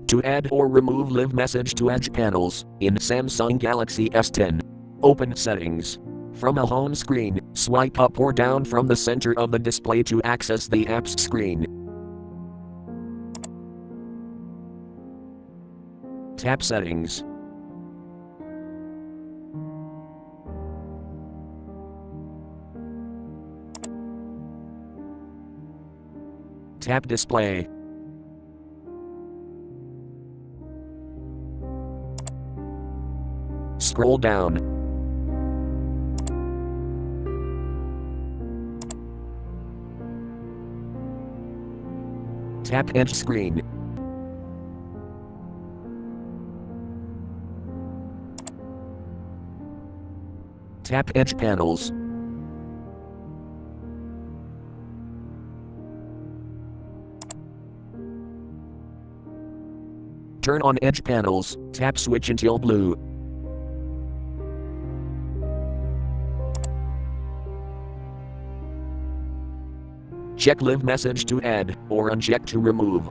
To add or remove live message to edge panels in Samsung Galaxy S10. Open Settings. From a home screen, swipe up or down from the center of the display to access the apps screen. Tap Settings. Tap Display. Scroll down. Tap Edge Screen. Tap Edge Panels. Turn on Edge Panels, tap Switch until blue. Check Live Message to add, or uncheck to remove.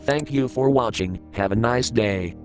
Thank you for watching. Have a nice day.